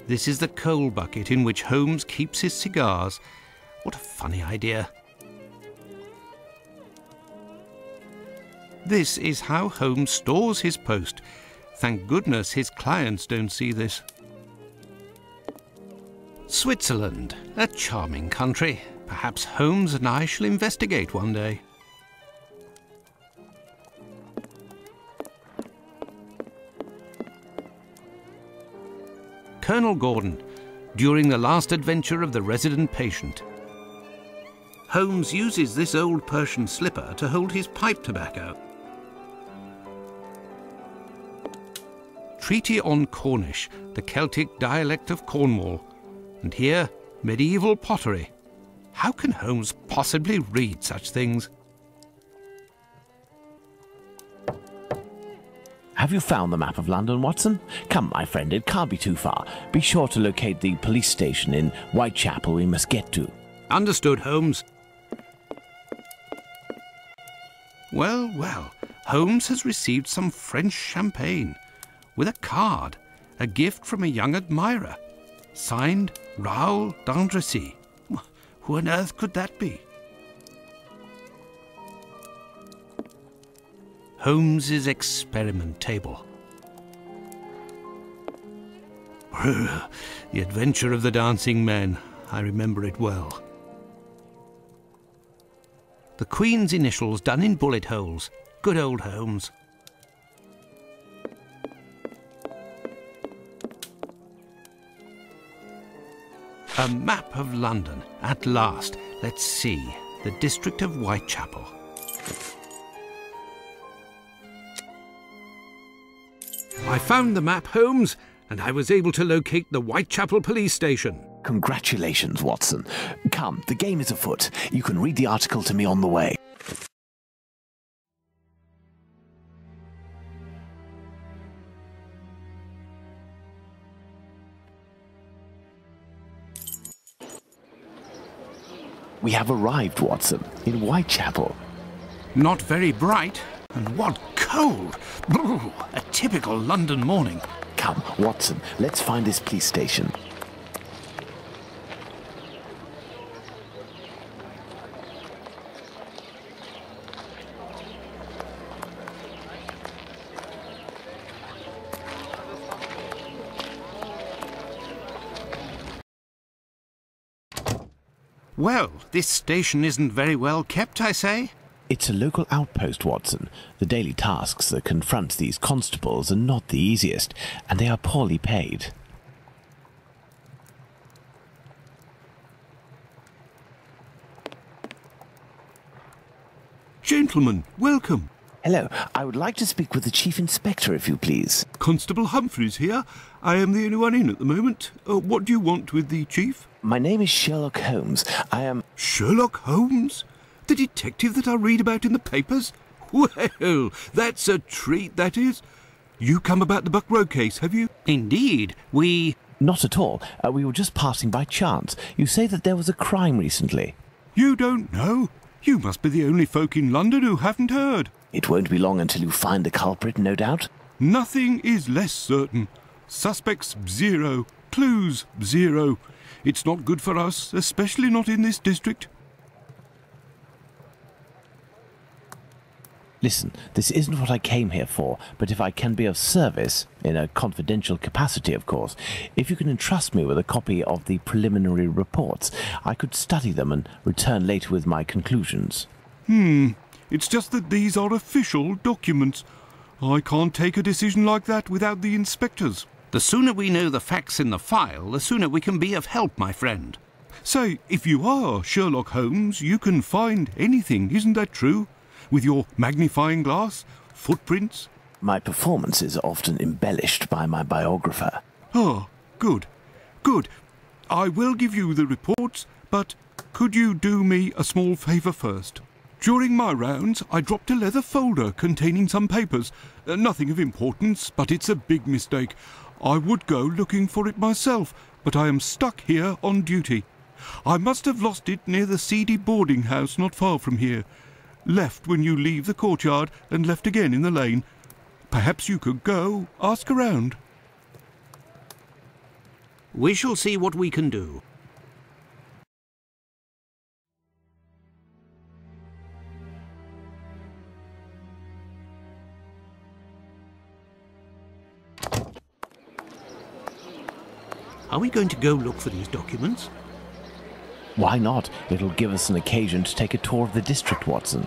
This is the coal bucket in which Holmes keeps his cigars. What a funny idea. This is how Holmes stores his post. Thank goodness his clients don't see this. Switzerland, a charming country. Perhaps Holmes and I shall investigate one day. Colonel Gordon, during the last adventure of the resident patient. Holmes uses this old Persian slipper to hold his pipe tobacco. Treaty on Cornish, the Celtic dialect of Cornwall. And here, medieval pottery. How can Holmes possibly read such things? Have you found the map of London, Watson? Come, my friend, it can't be too far. Be sure to locate the police station in Whitechapel we must get to. Understood, Holmes. Well, well, Holmes has received some French champagne with a card, a gift from a young admirer. Signed, Raoul d'Andrecy. Who on earth could that be? Holmes's experiment table. The Adventure of the Dancing Men. I remember it well. The Queen's initials done in bullet holes. Good old Holmes. A map of London, at last. Let's see. The district of Whitechapel. I found the map, Holmes, and I was able to locate the Whitechapel police station. Congratulations, Watson. Come, the game is afoot. You can read the article to me on the way. We have arrived, Watson, in Whitechapel. Not very bright, and what cold! A typical London morning. Come, Watson, let's find this police station. Well, this station isn't very well kept, I say. It's a local outpost, Watson. The daily tasks that confront these constables are not the easiest, and they are poorly paid. Gentlemen, welcome. Hello, I would like to speak with the Chief Inspector, if you please. Constable Humphreys here. I am the only one in at the moment. What do you want with the Chief? My name is Sherlock Holmes. I am... Sherlock Holmes? The detective that I read about in the papers? Well, that's a treat, that is. You come about the Buck Road case, have you? Indeed, we... Not at all. We were just passing by chance. You say that there was a crime recently. You don't know? You must be the only folk in London who haven't heard. It won't be long until you find the culprit, no doubt. Nothing is less certain. Suspects, 0. Clues, 0. It's not good for us, especially not in this district. Listen, this isn't what I came here for, but if I can be of service, in a confidential capacity, of course, if you can entrust me with a copy of the preliminary reports, I could study them and return later with my conclusions. It's just that these are official documents. I can't take a decision like that without the inspectors. The sooner we know the facts in the file, the sooner we can be of help, my friend. Say, if you are Sherlock Holmes, you can find anything, isn't that true? With your magnifying glass, footprints. My performance is often embellished by my biographer. Ah, good, good. I will give you the reports, but could you do me a small favour first? During my rounds, I dropped a leather folder containing some papers. Nothing of importance, but it's a big mistake. I would go looking for it myself, but I am stuck here on duty. I must have lost it near the seedy boarding house not far from here. Left when you leave the courtyard and left again in the lane. Perhaps you could go, ask around. We shall see what we can do. Are we going to go look for these documents? Why not? It'll give us an occasion to take a tour of the district, Watson.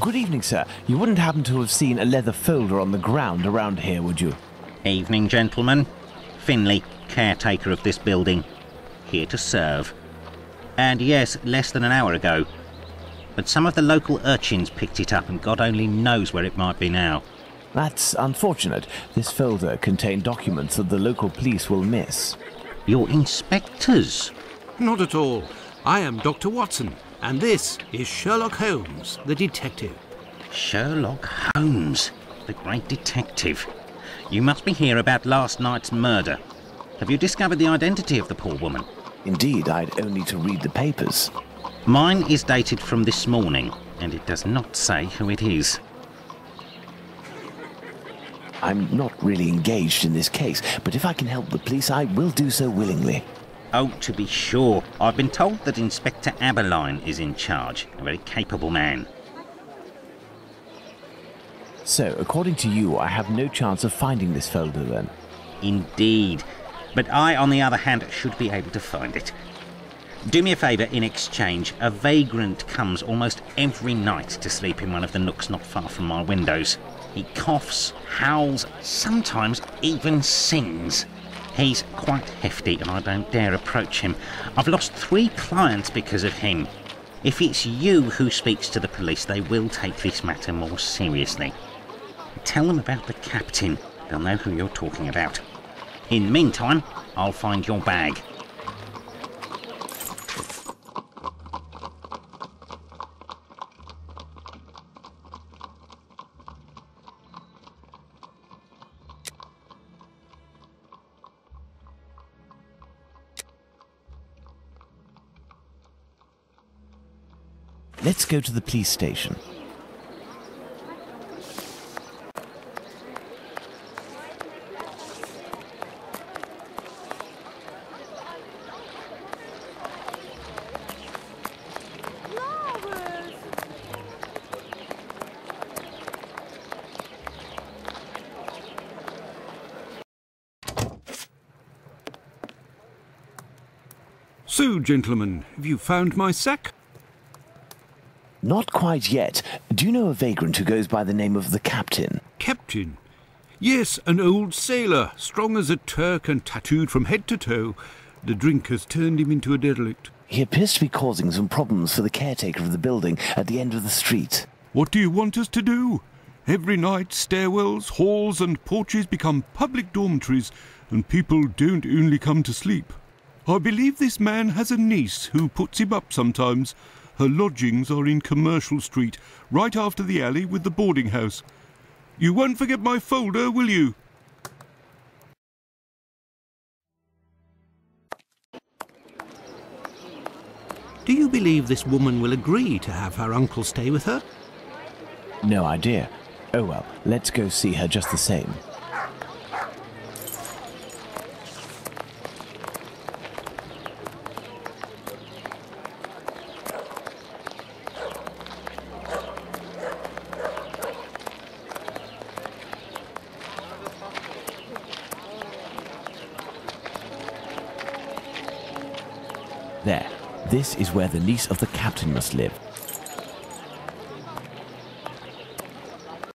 Good evening, sir. You wouldn't happen to have seen a leather folder on the ground around here, would you? Evening, gentlemen. Finley, caretaker of this building. Here to serve. And yes, less than an hour ago. But some of the local urchins picked it up and God only knows where it might be now. That's unfortunate. This folder contained documents that the local police will miss. You're inspectors? Not at all. I am Dr. Watson, and this is Sherlock Holmes, the detective. Sherlock Holmes, the great detective. You must be here about last night's murder. Have you discovered the identity of the poor woman? Indeed, I'd only to read the papers. Mine is dated from this morning, and it does not say who it is. I'm not really engaged in this case, but if I can help the police, I will do so willingly. Oh, to be sure. I've been told that Inspector Aberline is in charge, a very capable man. So, according to you, I have no chance of finding this folder then? Indeed. But I, on the other hand, should be able to find it. Do me a favour in exchange. A vagrant comes almost every night to sleep in one of the nooks not far from my windows. He coughs, howls, sometimes even sings. He's quite hefty and I don't dare approach him. I've lost 3 clients because of him. If it's you who speaks to the police, they will take this matter more seriously. Tell them about the captain. They'll know who you're talking about. In the meantime, I'll find your bag. Let's go to the police station. So, gentlemen, have you found my sack? Not quite yet. Do you know a vagrant who goes by the name of the Captain? Captain? Yes, an old sailor, strong as a Turk and tattooed from head to toe. The drink has turned him into a derelict. He appears to be causing some problems for the caretaker of the building at the end of the street. What do you want us to do? Every night, stairwells, halls and porches become public dormitories, and people don't only come to sleep. I believe this man has a niece who puts him up sometimes. Her lodgings are in Commercial Street, right after the alley with the boarding house. You won't forget my folder, will you? Do you believe this woman will agree to have her uncle stay with her? No idea. Oh well, let's go see her just the same. There. This is where the niece of the captain must live.